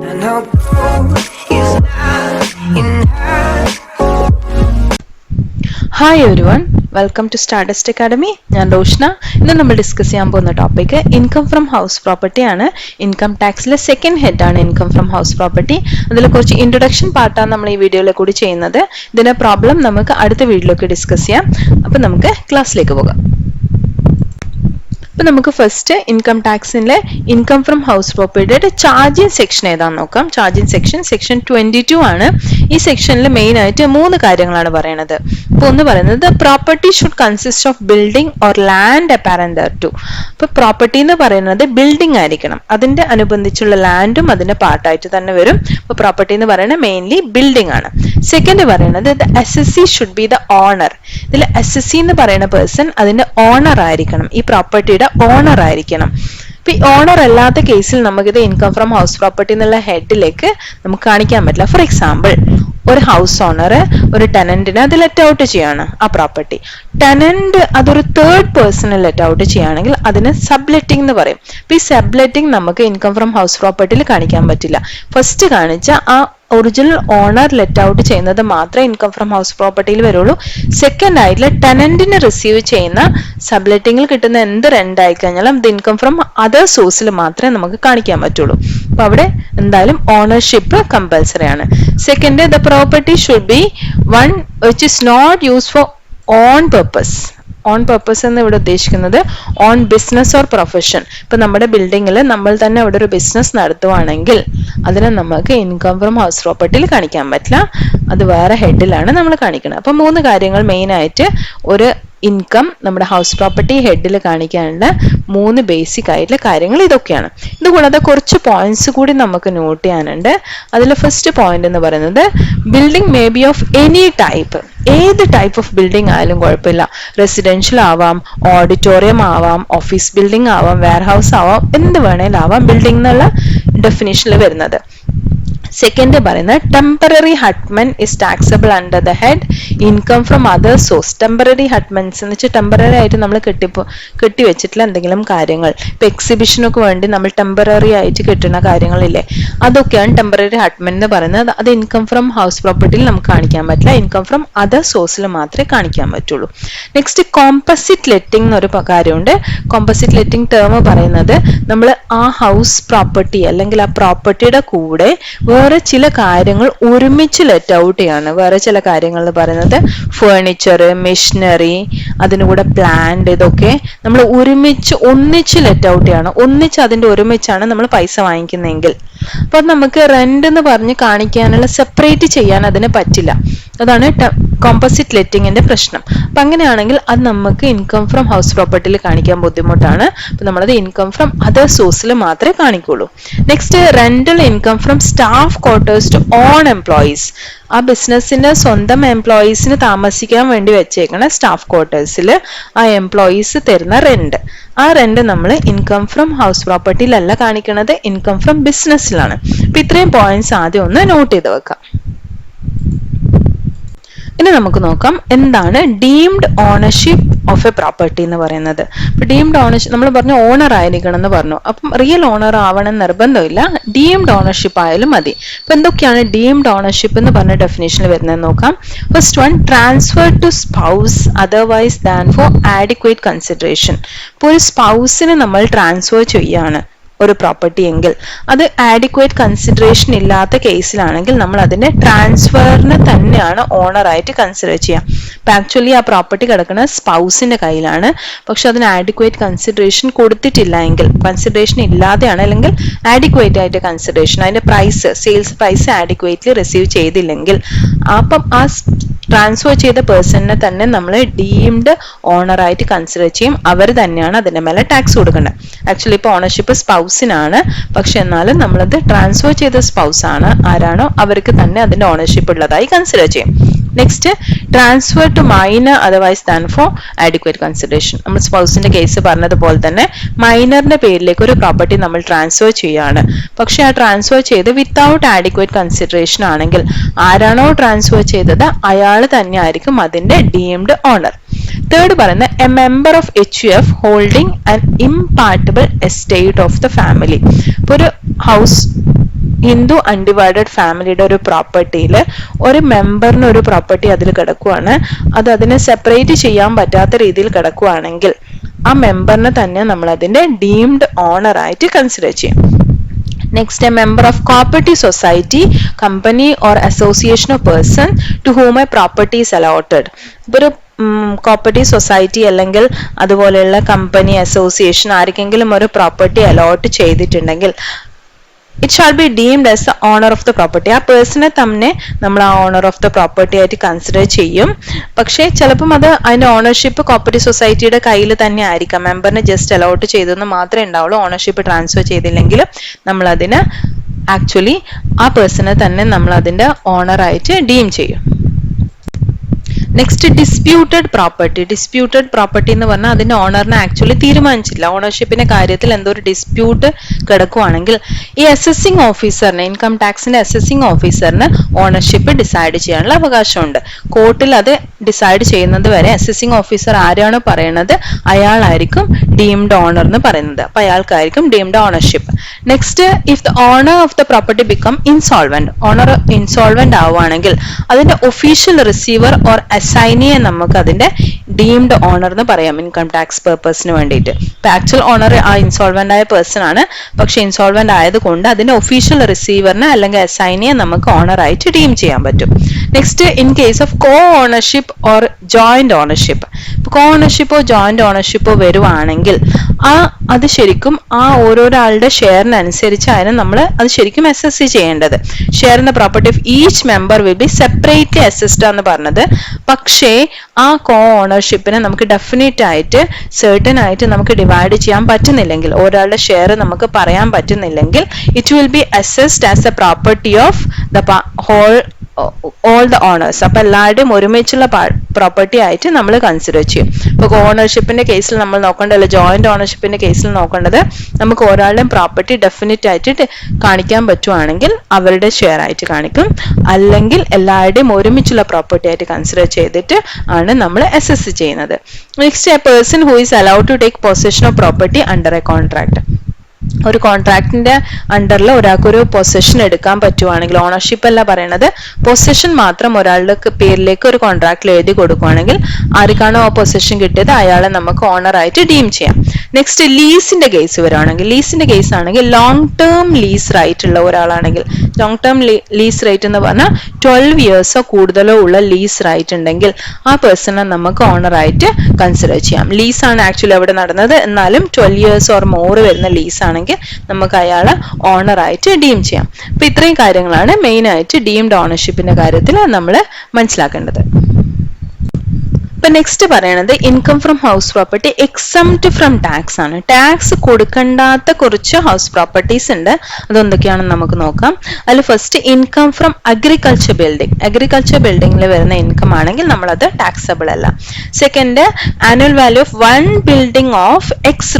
Hi everyone, welcome to Stardust Academy. ഞാൻ റോഷ്ന. ഇന്ന് നമ്മൾ ഡിസ്കസ് ചെയ്യാൻ പോകുന്ന topic income from house property ആണ്. ഇൻകം ടാക്സിലെ സെക്കൻഡ് ഹെഡ് ആണ് ഇൻകം ഫ്രം ഹൗസ് പ്രോപ്പർട്ടി. അതിൽ കുറച്ച് ഇൻട്രൊഡക്ഷൻ പാർട്ടാണ് നമ്മൾ ഈ വീഡിയോയിൽ കൂടി ചെയ്യുന്നത്. ഇതിന്റെ പ്രോബ്ലം നമുക്ക് അടുത്ത വീഡിയോയിലൊക്കെ ഡിസ്കസ് ചെയ്യാം. അപ്പോൾ നമുക്ക് ക്ലാസ്സിലേക്ക് പോകാം. അപ്പോൾ നമുക്ക് ഫസ്റ്റ് ഇൻകം ടാക്സിലെ ഇൻകം ഫ്രം ഹൗസ് പ്രോപ്പർട്ടിയുടെ ചാർജിങ് സെക്ഷൻ ഏതാണെന്ന് നോക്കാം. ചാർജിങ് സെക്ഷൻ 22 ആണ്. ഈ സെക്ഷനിൽ മെയിൻ ആയിട്ട് 3 കാര്യങ്ങളാണ് പറയുന്നത്. അപ്പോൾ ഒന്ന് പറയുന്നത് property should consist of building or land appurtenant to. അപ്പോൾ പ്രോപ്പർട്ടി എന്ന് പറയുന്നത് ബിൽഡിംഗ് ആയിരിക്കണം, അതിന്റെ അനുബന്ധിച്ചുള്ള ലാൻഡും അതിന്റെ പാർട്ടായിട്ട് തന്നെ വരും. അപ്പോൾ പ്രോപ്പർട്ടി എന്ന് പറയുന്നത് മെയിൻലി ബിൽഡിംഗ് ആണ്. സെക്കൻഡ് പറയുന്നത് SSC should be the owner. ഇതിൽ SSC എന്ന് പറയുന്ന പേഴ്സൺ അതിന്റെ ഓണർ ആയിരിക്കണം, ഈ പ്രോപ്പർട്ടിയുടെ ഓണർ ആയിരിക്കണം. ഇപ്പൊ ഈ ഓണർ അല്ലാത്ത കേസിൽ നമുക്കിത് ഇൻകം ഫ്രം ഹൗസ് പ്രോപ്പർട്ടി എന്നുള്ള ഹെഡിലേക്ക് നമുക്ക് കാണിക്കാൻ പറ്റില്ല. ഫോർ എക്സാമ്പിൾ, ഒരു ഹൗസ് ഓണർ ഒരു ടെനന്റിന് അത് ലെറ്റ് ഔട്ട് ചെയ്യാണ് ആ പ്രോപ്പർട്ടി. ടെനന്റ് അതൊരു തേർഡ് പേഴ്സണ് ലെറ്റ് ഔട്ട് ചെയ്യുകയാണെങ്കിൽ അതിന് സബ്ലെറ്റിംഗ് എന്ന് പറയും. അപ്പൊ ഈ സബ്ലെറ്റിംഗ് നമുക്ക് ഇൻകം ഫ്രം ഹൗസ് പ്രോപ്പർട്ടിയിൽ കാണിക്കാൻ പറ്റില്ല. ഫസ്റ്റ് കാണിച്ച ആ ഒറിജിനൽ ഓണർ ലെറ്റ് ഔട്ട് ചെയ്യുന്നത് മാത്രമേ ഇൻകം ഫ്രം ഹൗസ് പ്രോപ്പർട്ടിയിൽ വരുള്ളൂ. സെക്കൻഡ് ആയിട്ടുള്ള ടെനന്റിന് റിസീവ് ചെയ്യുന്ന സബ്ലെറ്റിംഗിൽ കിട്ടുന്ന എന്ത് റെന്റ് ആയി കഴിഞ്ഞാലും ഇത് ഇൻകം ഫ്രം അതർ സോഴ്സിൽ മാത്രമേ നമുക്ക് കാണിക്കാൻ പറ്റുള്ളൂ. അപ്പൊ അവിടെ എന്തായാലും ഓണർഷിപ്പ് കമ്പൽസറി ആണ്. Second, the property should be one which is not use for own purpose. Own purpose എന്ന് ഇവിടെ ഉദ്ദേശിക്കുന്നത് ഓൺ ബിസിനസ് ഓർ പ്രൊഫഷൻ. ഇപ്പൊ നമ്മുടെ ബിൽഡിങ്ങിൽ നമ്മൾ തന്നെ അവിടെ ഒരു ബിസിനസ് നടത്തുവാണെങ്കിൽ അതിനെ നമുക്ക് ഇൻകം ഫ്രം ഹൗസ് പ്രോപ്പർട്ടിയിൽ കാണിക്കാൻ പറ്റില്ല, അത് വേറെ ഹെഡിലാണ് നമ്മൾ കാണിക്കുന്നത്. അപ്പൊ 3 കാര്യങ്ങൾ മെയിൻ ആയിട്ട് ഒരു ഇൻകം നമ്മുടെ ഹൗസ് പ്രോപ്പർട്ടി ഹെഡിൽ കാണിക്കാനുള്ള 3 ബേസിക് ആയിട്ടുള്ള കാര്യങ്ങൾ ഇതൊക്കെയാണ്. ഇതുകൂടാതെ കുറച്ച് പോയിന്റ്സ് കൂടി നമുക്ക് നോട്ട് ചെയ്യാനുണ്ട്. അതിൽ ഫസ്റ്റ് പോയിന്റ് എന്ന് പറയുന്നത് building may be of any type. ഏത് ടൈപ്പ് ഓഫ് ബിൽഡിംഗ് ആയാലും കുഴപ്പമില്ല. റെസിഡൻഷ്യൽ ആവാം, ഓഡിറ്റോറിയം ആവാം, ഓഫീസ് ബിൽഡിംഗ് ആവാം, വെയർഹൗസ് ആവാം, എന്ത് വേണേലും ആവാം ബിൽഡിംഗ് എന്നുള്ള ഡെഫിനിഷനിൽ വരുന്നത്. സെക്കൻഡ് പറയുന്നത് temporary hutment is taxable under the head income from other source. Temporary hutments എന്ന് വെച്ചാൽ ടെമ്പററി ആയിട്ട് നമ്മൾ കെട്ടി വെച്ചിട്ടുള്ള എന്തെങ്കിലും കാര്യങ്ങൾ. ഇപ്പൊ എക്സിബിഷനൊക്കെ വേണ്ടി നമ്മൾ ടെമ്പററി ആയിട്ട് കെട്ടുന്ന കാര്യങ്ങളില്ലേ, അതൊക്കെയാണ് ടെമ്പററി ഹട്ട്മെന്റ് എന്ന് പറയുന്നത്. അത് ഇൻകം ഫ്രം ഹൗസ് പ്രോപ്പർട്ടിയിൽ നമുക്ക് കാണിക്കാൻ പറ്റില്ല, ഇൻകം ഫ്രം അതർ സോഴ്സിൽ മാത്രമേ കാണിക്കാൻ പറ്റുള്ളൂ. നെക്സ്റ്റ്, കോമ്പസിറ്റ് ലെറ്റിംഗ് എന്നൊരു കാര്യമുണ്ട്. കോമ്പസിറ്റ് ലെറ്റിംഗ് ടേം പറയുന്നത് നമ്മൾ ആ ഹൗസ് പ്രോപ്പർട്ടി അല്ലെങ്കിൽ ആ പ്രോപ്പർട്ടിയുടെ കൂടെ വേറെ ചില കാര്യങ്ങൾ ഒരുമിച്ച് ലെറ്റ് ഔട്ട് ചെയ്യാണ്. വേറെ ചില കാര്യങ്ങൾ എന്ന് പറയുന്നത് ഫേർണിച്ചർ, മെഷീനറി, അതിനുകൂടെ പ്ലാന്റ്, ഇതൊക്കെ നമ്മൾ ഒന്നിച്ച് ലെറ്റ് ഔട്ട് ചെയ്യാണ്. അതിന്റെ ഒരുമിച്ചാണ് നമ്മൾ പൈസ വാങ്ങിക്കുന്നതെങ്കിൽ അപ്പൊ നമുക്ക് റെന്റ് എന്ന് പറഞ്ഞ് കാണിക്കാനുള്ള സെപ്പറേറ്റ് ചെയ്യാൻ അതിന് പറ്റില്ല. അതാണ് കോമ്പസിറ്റ് ലെറ്റിങ്ങിന്റെ പ്രശ്നം. അപ്പൊ അങ്ങനെയാണെങ്കിൽ അത് നമുക്ക് ഇൻകം ഫ്രം ഹൗസ് പ്രോപ്പർട്ടിയിൽ കാണിക്കാൻ ബുദ്ധിമുട്ടാണ്. അപ്പൊ നമ്മളത് ഇൻകം ഫ്രം അതർ സോഴ്സിൽ മാത്രമേ കാണിക്കുള്ളൂ. Next, rental income from staff quarters to own employees. ആ ബിസിനസിന്റെ സ്വന്തം എംപ്ലോയീസിന് താമസിക്കാൻ വേണ്ടി വെച്ചേക്കണ സ്റ്റാഫ് ക്വാർട്ടേഴ്സിൽ ആ എംപ്ലോയീസ് തരുന്ന റെന്റ്, ആ റെന്റ് നമ്മൾ ഇൻകം ഫ്രം ഹൗസ് പ്രോപ്പർട്ടിയിലല്ല കാണിക്കുന്നത്, ഇൻകം ഫ്രം ബിസിനസ്സിലാണ്. അപ്പൊ ഇത്രയും പോയിന്റ്സ് ആദ്യം ഒന്ന് നോട്ട് ചെയ്ത് വെക്കാം. ഇനി നമുക്ക് നോക്കാം എന്താണ് deemed ownership of A property എന്ന് പറയുന്നത്. ഇപ്പൊ ഡീംഡ് ഓണർഷിപ്പ് നമ്മൾ പറഞ്ഞു ഓണർ ആയിരിക്കണം എന്ന് പറഞ്ഞു. അപ്പം റിയൽ ഓണർ ആവണം നിർബന്ധമില്ല, ഡീംഡ് ഓണർഷിപ്പ് ആയാലും മതി. അപ്പൊ എന്തൊക്കെയാണ് ഡീംഡ് ഓണർഷിപ്പ് എന്ന് പറഞ്ഞ ഡെഫിനേഷനിൽ വരുന്നത് നോക്കാം. First one, transfer to spouse otherwise than for adequate consideration. ഇപ്പൊ ഒരു സ്പൗസിന് നമ്മൾ ട്രാൻസ്ഫർ ചെയ്യാണ് ഒരു പ്രോപ്പർട്ടി എങ്കിൽ അത് ആഡിക്വേറ്റ് കൺസിഡറേഷൻ ഇല്ലാത്ത കേസിലാണെങ്കിൽ നമ്മൾ അതിന്റെ ട്രാൻസ്ഫറിന് തന്നെയാണ് ഓണറായിട്ട് കൺസിഡർ ചെയ്യാം. ഇപ്പൊ ആക്ച്വലി ആ പ്രോപ്പർട്ടി കിടക്കുന്ന സ്പൗസിന്റെ കയ്യിലാണ്, പക്ഷെ അതിന് ആഡിക്വേറ്റ് കൺസിഡറേഷൻ കൊടുത്തിട്ടില്ല എങ്കിൽ, കൺസിഡറേഷൻ ഇല്ലാതെയാണ് അല്ലെങ്കിൽ ആഡിക്വേറ്റ് ആയിട്ട് കൺസിഡറേഷൻ അതിന്റെ price, sales price adequately receive ചെയ്തില്ലെങ്കിൽ അപ്പം ആ ട്രാൻസ്ഫർ ചെയ്ത പേഴ്സണിനെ തന്നെ നമ്മൾ ഡീംഡ് ഓണറായിട്ട് കൺസിഡർ ചെയ്യും. അവർ തന്നെയാണ് അതിന്റെ മേലെ ടാക്സ് കൊടുക്കേണ്ടത്. ആക്ച്വലി ഇപ്പൊ ഓണർഷിപ്പ് സ്പൗസിനാണ്, പക്ഷെ എന്നാലും നമ്മളത് ട്രാൻസ്ഫർ ചെയ്ത സ്പൗസ് ആണ് ആരാണോ അവർക്ക് തന്നെ അതിന്റെ ഓണർഷിപ്പ് ഉള്ളതായി കൺസിഡർ ചെയ്യും. Next, transfer to minor otherwise than for adequate consideration. നമ്മൾ സ്പൗസിന്റെ കേസ് പറഞ്ഞതുപോലെ തന്നെ മൈനറിന്റെ പേരിലേക്ക് ഒരു പ്രോപ്പർട്ടി നമ്മൾ ട്രാൻസ്ഫർ ചെയ്യാണ്, പക്ഷെ ആ ട്രാൻസ്ഫർ ചെയ്ത് വിത്തൗട്ട് ആഡിക്വേറ്റ് കൺസിഡറേഷൻ ആണെങ്കിൽ ആരാണോ ട്രാൻസ്ഫർ ചെയ്തത് അയാൾ തന്നെ ആയിരിക്കും അതിന്റെ ഡീംഡ് ഓണർ. തേർഡ് പറയുന്നത് a member of HUF holding an impartible estate of the family. ഇപ്പൊ ഒരു ഹൗസ് ഹിന്ദു അൺഡിവൈഡഡ് ഫാമിലിയുടെ ഒരു പ്രോപ്പർട്ടിയിൽ ഒരു മെമ്പറിന് ഒരു പ്രോപ്പർട്ടി അതിൽ കിടക്കുവാണ്, അത് അതിനെ സെപ്പറേറ്റ് ചെയ്യാൻ പറ്റാത്ത രീതിയിൽ കിടക്കുവാണെങ്കിൽ ആ മെമ്പറിനെ തന്നെ നമ്മൾ അതിന്റെ ഡീംഡ് ഓണർ ആയിട്ട് കൺസിഡർ ചെയ്യും. Next, a member of cooperative society, company or association of person to whom a property is allotted. ഒരു കോപ്പറേറ്റീവ് സൊസൈറ്റി അല്ലെങ്കിൽ അതുപോലെയുള്ള കമ്പനി, അസോസിയേഷൻ ആർക്കെങ്കിലും ഒരു പ്രോപ്പർട്ടി അലോട്ട് ചെയ്തിട്ടുണ്ടെങ്കിൽ it shall be deemed as the owner of the property. ആ പേഴ്സണെ തന്നെ നമ്മൾ ആ ഓണർ ഓഫ് ദ പ്രോപ്പർട്ടി ആയിട്ട് കൺസിഡർ ചെയ്യും. പക്ഷേ ചിലപ്പം അത് അതിന്റെ ഓണർഷിപ്പ് കോപ്പറേറ്റീവ് സൊസൈറ്റിയുടെ കയ്യിൽ തന്നെ ആയിരിക്കാം. മെമ്പറിന് ജസ്റ്റ് അലോട്ട് ചെയ്തെന്ന് മാത്രമേ ഉണ്ടാവുള്ളൂ. ഓണർഷിപ്പ് ട്രാൻസ്ഫർ ചെയ്തില്ലെങ്കിൽ നമ്മൾ അതിന് ആക്ച്വലി ആ പേഴ്സണെ തന്നെ നമ്മൾ അതിന്റെ ഓണറായിട്ട് ഡീം ചെയ്യും. Next, disputed property. Disputed property എന്ന് പറഞ്ഞാൽ അതിന്റെ ഓണറിനെ ആക്ച്വലി തീരുമാനിച്ചില്ല, ഓണർഷിപ്പിന്റെ കാര്യത്തിൽ എന്തോ ഒരു ഡിസ്പ്യൂട്ട് കിടക്കുവാണെങ്കിൽ ഈ അസസിംഗ് ഓഫീസറിന്, ഇൻകം ടാക്സിന്റെ അസസിംഗ് ഓഫീസറിന് ഓണർഷിപ്പ് ഡിസൈഡ് ചെയ്യാനുള്ള അവകാശമുണ്ട്. കോർട്ടിൽ അത് ഡിസൈഡ് ചെയ്യുന്നത് വരെ അസസിംഗ് ഓഫീസർ ആരാണോ പറയുന്നത് അയാളായിരിക്കും ഡീംഡ് ഓണർ എന്ന് പറയുന്നത്. അപ്പൊ അയാൾക്കായിരിക്കും deemed ownership. Next, if the owner of the property become insolvent, owner insolvent ആവുകയാണെങ്കിൽ അതിന്റെ ഒഫീഷ്യൽ റിസീവർ ഓർ അസൈനിയെ നമുക്ക് അതിന്റെ ഡീംഡ് ഓണർ എന്ന് പറയാം ഇൻകം ടാക്സ് പേർപ്പസിന് വേണ്ടിയിട്ട്. ഇപ്പൊ ആക്ച്വൽ ഓണർ ആ ഇൻസോൾവെന്റ് ആയ പേഴ്സൺ ആണ്, പക്ഷെ ഇൻസോൾവെന്റ് ആയതുകൊണ്ട് അതിന്റെ ഒഫീഷ്യൽ റിസീവറിനെ അല്ലെങ്കിൽ അസൈനിയെ നമുക്ക് ഓണർ ആയിട്ട് ഡീം ചെയ്യാൻ പറ്റും. Next, in case of co ownership or joint ownership. Co ഓണർഷിപ്പോ ജോയിന്റ് ഓണർഷിപ്പോ വരുവാണെങ്കിൽ അത് ശരിക്കും ആ ഓരോരാളുടെ ഷെയറിനനുസരിച്ചാണ് നമ്മൾ അത് ശരിക്കും അസസ് ചെയ്യേണ്ടത്. Share in the property of each member will be separately assessed എന്ന് പറഞ്ഞത്. പക്ഷേ ആ കോ ഓണർഷിപ്പിനെ നമുക്ക് ഡെഫിനറ്റ് ആയിട്ട് സെർട്ടൻ ആയിട്ട് നമുക്ക് ഡിവൈഡ് ചെയ്യാൻ പറ്റുന്നില്ലെങ്കിൽ, ഒരാളുടെ ഷെയർ നമുക്ക് പറയാൻ പറ്റുന്നില്ലെങ്കിൽ, it will be assessed as a property of the all the owners. അപ്പൊ എല്ലാവരുടെയും ഒരുമിച്ചുള്ള പ്രോപ്പർട്ടി ആയിട്ട് നമ്മൾ കൺസിഡർ ചെയ്യും. ഇപ്പൊ ഓണർഷിപ്പിന്റെ കേസിൽ നമ്മൾ നോക്കേണ്ടത്, ജോയിന്റ് ഓണർഷിപ്പിന്റെ കേസിൽ നോക്കേണ്ടത് നമുക്ക് ഒരാളുടെയും പ്രോപ്പർട്ടി ഡെഫിനറ്റ് ആയിട്ട് കാണിക്കാൻ പറ്റുവാണെങ്കിൽ അവരുടെ ഷെയർ ആയിട്ട് കാണിക്കും, അല്ലെങ്കിൽ എല്ലാവരുടെയും ഒരുമിച്ചുള്ള പ്രോപ്പർട്ടി ആയിട്ട് കൺസിഡർ ചെയ്തിട്ട് ആണ് നമ്മൾ അസസ് ചെയ്യുന്നത്. Next, a person who is allowed to take possession of property under a contract. ഒരു കോൺട്രാക്ടിന്റെ അണ്ടറിൽ ഒരാൾക്കൊരു പൊസഷൻ എടുക്കാൻ പറ്റുവാണെങ്കിൽ, ഓണർഷിപ്പ് അല്ല പറയണത്, പൊസഷൻ മാത്രം ഒരാളുടെ പേരിലേക്ക് ഒരു കോൺട്രാക്റ്റിൽ എഴുതി കൊടുക്കുവാണെങ്കിൽ ആർക്കാണോ ആ പൊസഷൻ കിട്ടിയത് അയാളെ നമുക്ക് ഓണറായിട്ട് ഡീം ചെയ്യാം. നെക്സ്റ്റ്, ലീസിന്റെ കേസ് വരുവാണെങ്കിൽ, ലീസിന്റെ കേസ് ആണെങ്കിൽ ലോങ് ടേം ലീസ് റൈറ്റ് ഉള്ള ഒരാളാണെങ്കിൽ, ലോങ് ടേം ലീസ് റൈറ്റ് എന്ന് പറഞ്ഞാൽ 12 ഇയേഴ്സോ കൂടുതലോ ഉള്ള ലീസ് റൈറ്റ് ഉണ്ടെങ്കിൽ ആ പേഴ്സണെ നമുക്ക് ഓണറായിട്ട് കൺസിഡർ ചെയ്യാം. ലീസാണ് ആക്ച്വലി അവിടെ നടന്നത്, എന്നാലും 12 ഇയേഴ്സ് ഓർ മോർ വരുന്ന ലീസ് ആണെങ്കിൽ നമുക്ക് അയാളെ ഓണറായിട്ട് ഡീം ചെയ്യാം. അപ്പൊ ഇത്രയും കാര്യങ്ങളാണ് മെയിൻ ആയിട്ട് ഡീംഡ് ഓണർഷിപ്പിന്റെ കാര്യത്തിൽ നമ്മൾ മനസ്സിലാക്കേണ്ടത്. ഇപ്പൊ നെക്സ്റ്റ് പറയണത് income from house property exempt from tax ആണ്. ടാക്സ് കൊടുക്കണ്ടാത്ത കുറച്ച് ഹൗസ് പ്രോപ്പർട്ടീസ് ഉണ്ട്, അതെന്തൊക്കെയാണെന്ന് നമുക്ക് നോക്കാം. അതിൽ first income from agriculture building. Agriculture ബിൽഡിംഗിൽ വരുന്ന ഇൻകം ആണെങ്കിൽ നമ്മളത് ടാക്സബിൾ അല്ല. Second, annual value of 1 building of ex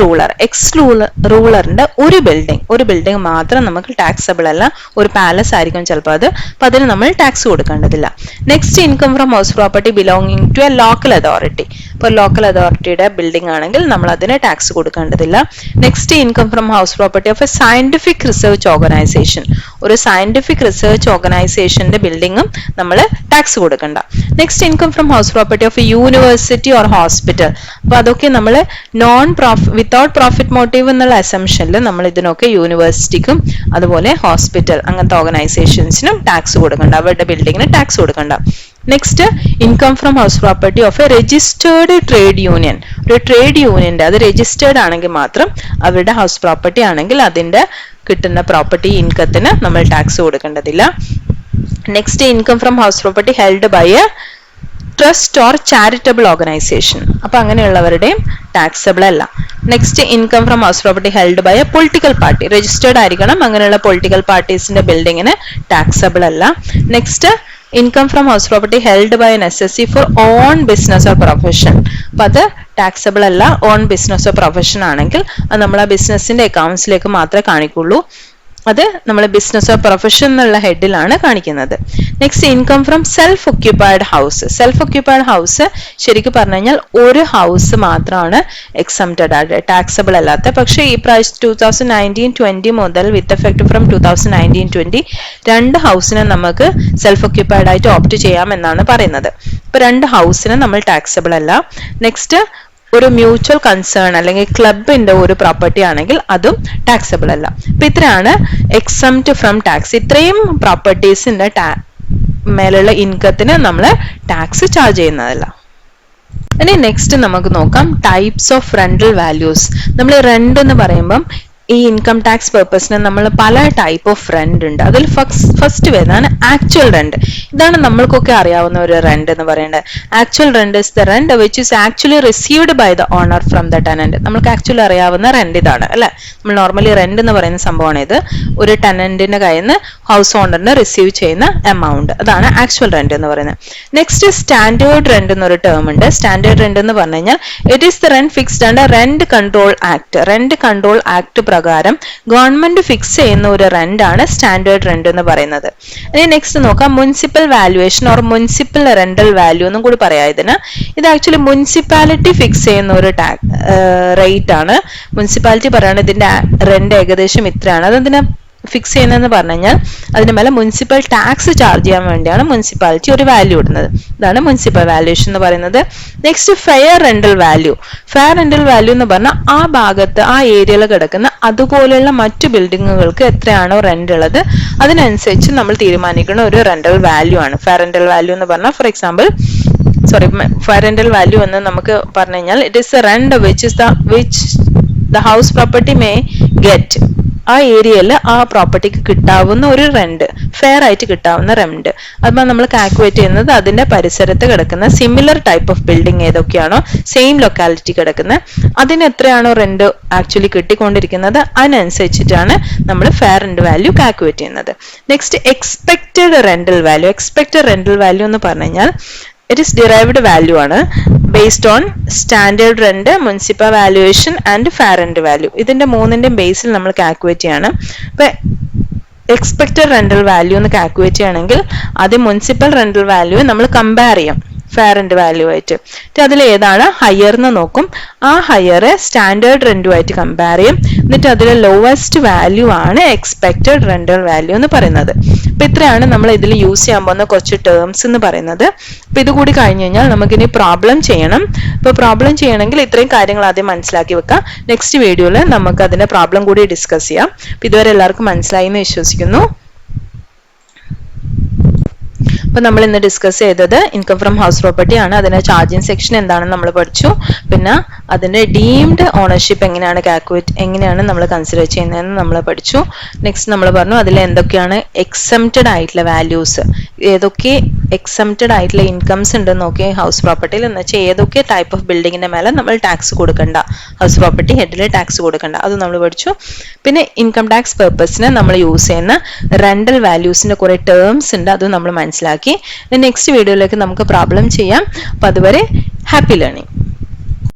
റൂളറിന്റെ ഒരു ബിൽഡിംഗ് മാത്രം നമുക്ക് ടാക്സബിൾ അല്ല. ഒരു പാലസ് ആയിരിക്കും ചിലപ്പോൾ അത്, അപ്പൊ അതിന് നമ്മൾ ടാക്സ് കൊടുക്കേണ്ടതില്ല. Next, income from house property belonging to a local authority. ഇപ്പോൾ ലോക്കൽ അതോറിറ്റിയുടെ ബിൽഡിംഗ് ആണെങ്കിൽ നമ്മൾ അതിന് ടാക്സ് കൊടുക്കേണ്ടതില്ല. Next, income from house property of a scientific research organisation. ഒരു സയന്റിഫിക് റിസർച്ച് ഓർഗനൈസേഷന്റെ ബിൽഡിംഗും നമ്മൾ ടാക്സ് കൊടുക്കണ്ട. Next, income from house property of a university or hospital. അപ്പൊ അതൊക്കെ നമ്മൾ വിത്തൗട്ട് പ്രോഫിറ്റ് മോട്ടീവ് എന്നുള്ള അസംഷനിൽ നമ്മൾ ഇതിനൊക്കെ യൂണിവേഴ്സിറ്റിക്കും അതുപോലെ ഹോസ്പിറ്റൽ അങ്ങനത്തെ ഓർഗനൈസേഷൻസിനും ടാക്സ് കൊടുക്കണ്ട, അവരുടെ ബിൽഡിങ്ങിന് ടാക്സ് കൊടുക്കണ്ട. Next, income from house property of A registered trade union. ഒരു ട്രേഡ് യൂണിയന്റെ അത് രജിസ്റ്റേർഡ് ആണെങ്കിൽ മാത്രം അവരുടെ ഹൗസ് പ്രോപ്പർട്ടി ആണെങ്കിൽ അതിന്റെ കിട്ടുന്ന പ്രോപ്പർട്ടി ഇൻകത്തിന് നമ്മൾ ടാക്സ് കൊടുക്കേണ്ടതില്ല. Next, income from house property held by a trust or charitable organisation. അപ്പൊ അങ്ങനെയുള്ളവരുടെയും ടാക്സബിൾ അല്ല. Next, income from house property held by a political party. Registered ആയിരിക്കണം, അങ്ങനെയുള്ള പൊളിറ്റിക്കൽ പാർട്ടീസിന്റെ ബിൽഡിങ്ങിന് ടാക്സബിൾ അല്ല. Next, income from house property held by an assessee for own business or profession. അപ്പൊ അത് ടാക്സബിൾ അല്ല. ഓൺ ബിസിനസ് ഓർ പ്രൊഫഷൻ ആണെങ്കിൽ അത് നമ്മൾ ആ ബിസിനസിന്റെ അക്കൗണ്ട്സിലേക്ക് മാത്രമേ കാണിക്കുള്ളൂ. അത് നമ്മൾ ബിസിനസ് ഓർ പ്രൊഫഷൻ എന്നുള്ള ഹെഡിലാണ് കാണിക്കുന്നത്. Next income from self occupied house. Self occupied house ശരിക്കും പറഞ്ഞു കഴിഞ്ഞാൽ ഒരു ഹൗസ് മാത്രമാണ് എക്സംപ്റ്റഡ് ആയിട്ട് ടാക്സബിൾ അല്ലാത്ത. പക്ഷേ ഈ പ്രാവശ്യം 2019-20 മുതൽ വിത്ത് എഫക്ട് ഫ്രം 2019-20 രണ്ട് ഹൗസിനെ നമുക്ക് സെൽഫ് ഒക്യുപ്പൈഡ് ആയിട്ട് ഓപ്റ്റ് ചെയ്യാം എന്നാണ് പറയുന്നത്. ഇപ്പൊ രണ്ട് ഹൗസിന് നമ്മൾ ടാക്സബിൾ അല്ല. നെക്സ്റ്റ് ഒരു മ്യൂച്വൽ കൺസേൺ അല്ലെങ്കിൽ ക്ലബിന്റെ ഒരു പ്രോപ്പർട്ടി ആണെങ്കിൽ അതും ടാക്സബിൾ അല്ല. അപ്പൊ ഇത്രയാണ് എക്സംപ്റ്റ് ഫ്രം ടാക്സ്. ഇത്രയും പ്രോപ്പർട്ടീസിന്റെ മേലുള്ള ഇൻകത്തിന് നമ്മൾ ടാക്സ് ചാർജ് ചെയ്യുന്നതല്ല. ഇനി നെക്സ്റ്റ് നമുക്ക് നോക്കാം ടൈപ്സ് ഓഫ് റെന്റൽ വാല്യൂസ്. നമ്മൾ റെന്റ് എന്ന് പറയുമ്പം ഈ ഇൻകം ടാക്സ് പേർപ്പസിന് നമ്മൾ പല ടൈപ്പ് ഓഫ് റെന്റ് ഉണ്ട്. അതിൽ ഫസ്റ്റ് വരുന്നതാണ് ആക്ച്വൽ റെന്റ്. ഇതാണ് നമ്മൾക്കൊക്കെ അറിയാവുന്ന ഒരു റെന്റ് എന്ന് പറയുന്നത്. Actual rent is the rent which is actually received by the owner from the tenant. നമുക്ക് ആക്ച്വലി അറിയാവുന്ന റെന്റ് ഇതാണ് അല്ലെ. നമ്മൾ നോർമലി റെന്റ് എന്ന് പറയുന്ന സംഭവമാണ് ഇത്. ഒരു ടെനന്റിന്റെ കയ്യിൽ നിന്ന് ഹൗസ് ഓണറിന് റിസീവ് ചെയ്യുന്ന എമൗണ്ട്, അതാണ് ആക്ച്വൽ റെന്റ് എന്ന് പറയുന്നത്. നെക്സ്റ്റ് സ്റ്റാൻഡേർഡ് റെന്റ് എന്നൊരു ടേം ഉണ്ട്. സ്റ്റാൻഡേർഡ് റെന്റ് എന്ന് പറഞ്ഞു കഴിഞ്ഞാൽ it is the rent fixed under rent control act. Rent control act പ്രകാരം ഗവൺമെന്റ് ഫിക്സ് ചെയ്യുന്ന ഒരു റെന്റ് ആണ് സ്റ്റാൻഡേർഡ് റെന്റ് എന്ന് പറയുന്നത്. ഇനി നെക്സ്റ്റ് നോക്കാം municipal valuation or municipal rental value എന്നും കൂടി പറയാം ഇതിന്. ഇത് ആക്ച്വലി മുനിസിപ്പാലിറ്റി ഫിക്സ് ചെയ്യുന്ന ഒരു റേറ്റ് ആണ്. മുനിസിപ്പാലിറ്റി പറയുന്നത് ഇതിന്റെ റെന്റ് ഏകദേശം ഇത്രയാണ്. അതെന്തിനാ ഫിക്സ് ചെയ്യുന്നതെന്ന് പറഞ്ഞു കഴിഞ്ഞാൽ അതിന് മേലെ മുനിസിപ്പൽ ടാക്സ് ചാർജ് ചെയ്യാൻ വേണ്ടിയാണ് മുനിസിപ്പാലിറ്റി ഒരു വാല്യൂ ഇടുന്നത്. ഇതാണ് മുനിസിപ്പൽ വാല്യുവേഷൻ എന്ന് പറയുന്നത്. Next fair rental value. Fair rental value എന്ന് പറഞ്ഞാൽ ആ ഭാഗത്ത് ആ ഏരിയയിൽ കിടക്കുന്ന അതുപോലെയുള്ള മറ്റു ബിൽഡിങ്ങുകൾക്ക് എത്രയാണോ റെന്റ് ഉള്ളത് അതിനനുസരിച്ച് നമ്മൾ തീരുമാനിക്കുന്ന ഒരു റെന്റൽ വാല്യൂ ആണ് ഫെയർ റെന്റൽ വാല്യൂ എന്ന് പറഞ്ഞാൽ. For example fair rental value എന്ന് നമുക്ക് പറഞ്ഞു കഴിഞ്ഞാൽ it is A rent which the house property may get. ആ ഏരിയയിൽ ആ പ്രോപ്പർട്ടിക്ക് കിട്ടാവുന്ന ഒരു റെന്റ്, ഫെയർ ആയിട്ട് കിട്ടാവുന്ന റെന്റ്. അപ്പോൾ നമ്മൾ കാൽക്കുലേറ്റ് ചെയ്യുന്നത് അതിന്റെ പരിസരത്ത് കിടക്കുന്ന സിമിലർ ടൈപ്പ് ഓഫ് ബിൽഡിംഗ് ഏതൊക്കെയാണോ സെയിം ലൊക്കാലിറ്റി കിടക്കുന്നത് അതിന് എത്രയാണോ റെന്റ് ആക്ച്വലി കിട്ടിക്കൊണ്ടിരിക്കുന്നത് അതിനനുസരിച്ചിട്ടാണ് നമ്മൾ ഫെയർ റെന്റ് വാല്യൂ കാൽക്കുലേറ്റ് ചെയ്യുന്നത്. Next expected rental value. Expected rental value എന്ന് പറഞ്ഞു കഴിഞ്ഞാൽ ഇറ്റ് ഈസ് ഡിറൈവ്ഡ് വാല്യൂ ആണ് based on standard rent, municipal valuation and fair rent value. ഇതിന്റെ മൂന്നിന്റെയും ബേസിൽ നമ്മൾ കാൽക്കുലേറ്റ് ചെയ്യണം. അപ്പൊ എക്സ്പെക്റ്റഡ് റെന്റൽ വാല്യൂ എന്ന് കാൽക്കുലേറ്റ് ചെയ്യണമെങ്കിൽ ആദ്യം മുനിസിപ്പൽ റെന്റൽ വാല്യൂ നമ്മൾ കമ്പയർ ചെയ്യാം ഫെയർ റെന്റ് വാല്യൂ ആയിട്ട്. അതിൽ ഏതാണ് ഹയർ എന്ന് നോക്കും. ആ ഹയർ സ്റ്റാൻഡേർഡ് റെന്റുമായിട്ട് കമ്പയർ ചെയ്യും. എന്നിട്ട് അതിലെ ലോവസ്റ്റ് വാല്യൂ ആണ് എക്സ്പെക്റ്റഡ് റെന്റൽ വാല്യൂ എന്ന് പറയുന്നത്. അപ്പൊ ഇത്രയാണ് നമ്മൾ ഇതിൽ യൂസ് ചെയ്യാൻ പോകുന്ന കുറച്ച് ടേംസ് എന്ന് പറയുന്നത്. അപ്പൊ ഇത് കൂടി കഴിഞ്ഞു കഴിഞ്ഞാൽ നമുക്കിനി പ്രോബ്ലം ചെയ്യണം. അപ്പൊ പ്രോബ്ലം ചെയ്യണമെങ്കിൽ ഇത്രയും കാര്യങ്ങൾ ആദ്യം മനസ്സിലാക്കി വെക്കാം. നെക്സ്റ്റ് വീഡിയോയിൽ നമുക്ക് അതിന്റെ പ്രോബ്ലം കൂടി ഡിസ്കസ് ചെയ്യാം. അപ്പൊ ഇതുവരെ എല്ലാവർക്കും മനസ്സിലായി എന്ന് വിശ്വസിക്കുന്നു. അപ്പൊ നമ്മൾ ഇന്ന് ഡിസ്കസ് ചെയ്തത് ഇൻകം ഫ്രം ഹൗസ് പ്രോപ്പർട്ടി ആണ്. അതിന്റെ ചാർജിങ് സെക്ഷൻ എന്താണെന്ന് നമ്മൾ പഠിച്ചു. പിന്നെ അതിന്റെ ഡീംഡ് ഓണർഷിപ്പ് എങ്ങനെയാണ് നമ്മൾ കൺസിഡർ ചെയ്യുന്നതെന്ന് നമ്മൾ പഠിച്ചു. നെക്സ്റ്റ് നമ്മൾ പറഞ്ഞു അതിൽ എന്തൊക്കെയാണ് എക്സംപ്റ്റഡ് ആയിട്ടുള്ള വാല്യൂസ്, ഏതൊക്കെ എക്സംപ്റ്റഡ് ആയിട്ടുള്ള ഇൻകംസ് ഉണ്ടെന്ന് നോക്കി ഹൗസ് പ്രോപ്പർട്ടിയിൽ, എന്ന് വെച്ചാൽ ഏതൊക്കെ ടൈപ്പ് ഓഫ് ബിൽഡിങ്ങിന്റെ മേലെ നമ്മൾ ടാക്സ് കൊടുക്കണ്ട, ഹൗസ് പ്രോപ്പർട്ടി ഹെഡിൽ ടാക്സ് കൊടുക്കണ്ട, അത് നമ്മൾ പഠിച്ചു. പിന്നെ ഇൻകം ടാക്സ് പെർപ്പസിന് നമ്മൾ യൂസ് ചെയ്യുന്ന റെന്റൽ വാല്യൂസിന്റെ കുറെ ടേംസ് ഉണ്ട്, അത് നമ്മൾ മനസ്സിലാക്കി. നെക്സ്റ്റ് വീഡിയോയിലേക്ക് നമുക്ക് പ്രോബ്ലം ചെയ്യാം. അപ്പൊ അതുവരെ ഹാപ്പി ലേണിംഗ്.